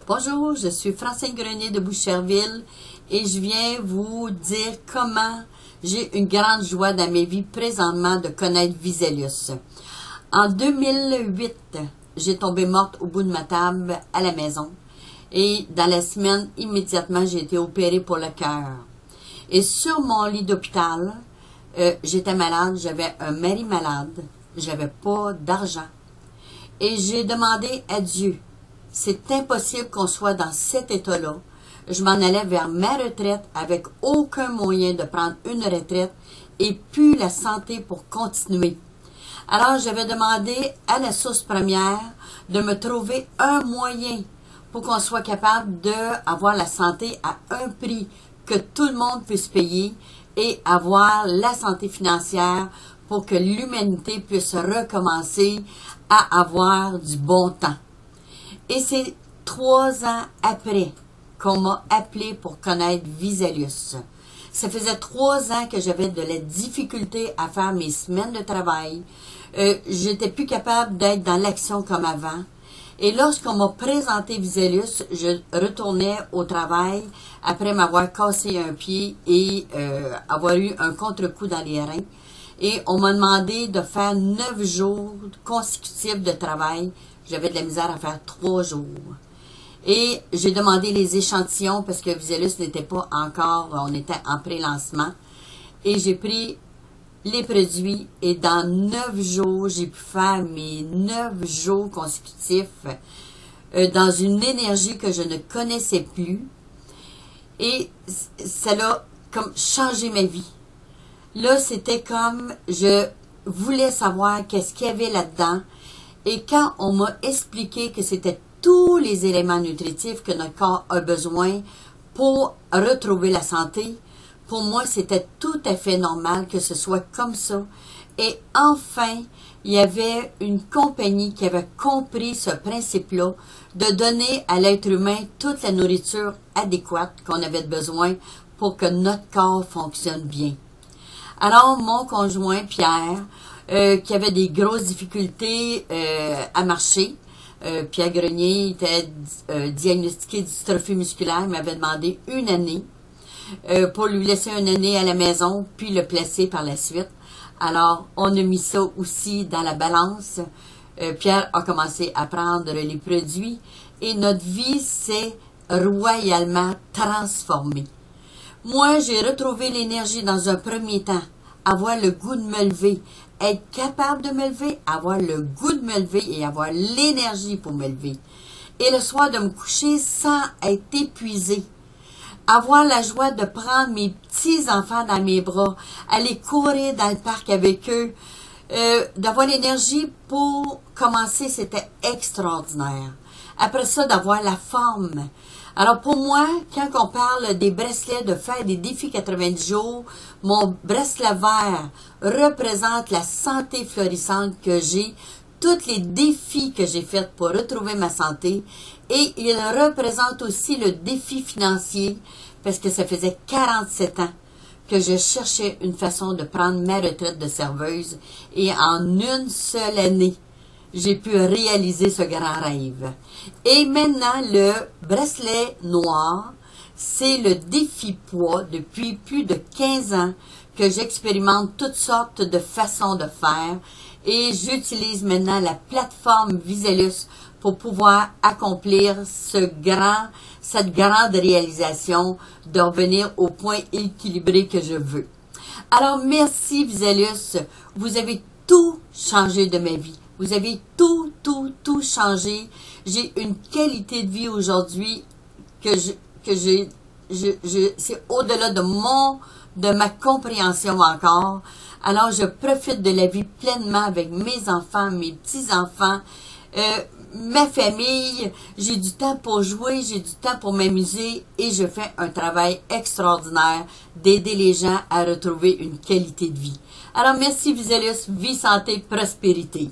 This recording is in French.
Bonjour, je suis Francine Grenier de Boucherville et je viens vous dire comment j'ai une grande joie dans ma vie présentement de connaître Viselius. En 2008, j'ai tombé morte au bout de ma table à la maison et dans la semaine, immédiatement, j'ai été opérée pour le cœur. Et sur mon lit d'hôpital, j'étais malade, j'avais un mari malade, j'avais pas d'argent. Et j'ai demandé à Dieu, c'est impossible qu'on soit dans cet état-là. Je m'en allais vers ma retraite avec aucun moyen de prendre une retraite et plus la santé pour continuer. Alors, j'avais demandé à la source première de me trouver un moyen pour qu'on soit capable d'avoir la santé à un prix que tout le monde puisse payer et avoir la santé financière pour que l'humanité puisse recommencer à avoir du bon temps. Et c'est 3 ans après qu'on m'a appelé pour connaître Viselius. Ça faisait 3 ans que j'avais de la difficulté à faire mes semaines de travail. J'étais plus capable d'être dans l'action comme avant. Et lorsqu'on m'a présenté Viselius, je retournais au travail après m'avoir cassé un pied et avoir eu un contre-coup dans les reins. Et on m'a demandé de faire 9 jours consécutifs de travail. J'avais de la misère à faire 3 jours. Et j'ai demandé les échantillons parce que Viselius n'était pas encore, on était en pré-lancement. Et j'ai pris les produits et dans 9 jours, j'ai pu faire mes 9 jours consécutifs dans une énergie que je ne connaissais plus. Et ça a comme changé ma vie. Là, c'était comme je voulais savoir qu'est-ce qu'il y avait là-dedans. Et quand on m'a expliqué que c'était tous les éléments nutritifs que notre corps a besoin pour retrouver la santé, pour moi, c'était tout à fait normal que ce soit comme ça. Et enfin, il y avait une compagnie qui avait compris ce principe-là de donner à l'être humain toute la nourriture adéquate qu'on avait besoin pour que notre corps fonctionne bien. Alors, mon conjoint, Pierre, qui avait des grosses difficultés à marcher. Pierre Grenier était diagnostiqué d'dystrophie musculaire. Il m'avait demandé 1 année pour lui laisser 1 année à la maison, puis le placer par la suite. Alors, on a mis ça aussi dans la balance. Pierre a commencé à prendre les produits et notre vie s'est royalement transformée. Moi, j'ai retrouvé l'énergie dans un premier temps, avoir le goût de me lever, être capable de me lever, avoir le goût de me lever et avoir l'énergie pour me lever. Et le soir, de me coucher sans être épuisé. Avoir la joie de prendre mes petits-enfants dans mes bras, aller courir dans le parc avec eux, d'avoir l'énergie pour commencer, c'était extraordinaire. Après ça, d'avoir la forme. Alors pour moi, quand on parle des bracelets, de faire des défis 90 jours, mon bracelet vert représente la santé florissante que j'ai, tous les défis que j'ai faits pour retrouver ma santé, et il représente aussi le défi financier, parce que ça faisait 47 ans que je cherchais une façon de prendre ma retraite de serveuse, et en une seule année, j'ai pu réaliser ce grand rêve. Et maintenant, le bracelet noir, c'est le défi poids depuis plus de 15 ans que j'expérimente toutes sortes de façons de faire et j'utilise maintenant la plateforme Viselius pour pouvoir accomplir cette grande réalisation de revenir au point équilibré que je veux. Alors, merci Viselius, vous avez tout changé de ma vie. Vous avez tout changé. J'ai une qualité de vie aujourd'hui c'est au-delà de ma compréhension encore. Alors, je profite de la vie pleinement avec mes enfants, mes petits-enfants, ma famille. J'ai du temps pour jouer, j'ai du temps pour m'amuser et je fais un travail extraordinaire d'aider les gens à retrouver une qualité de vie. Alors, merci Viselius, vie, santé, prospérité.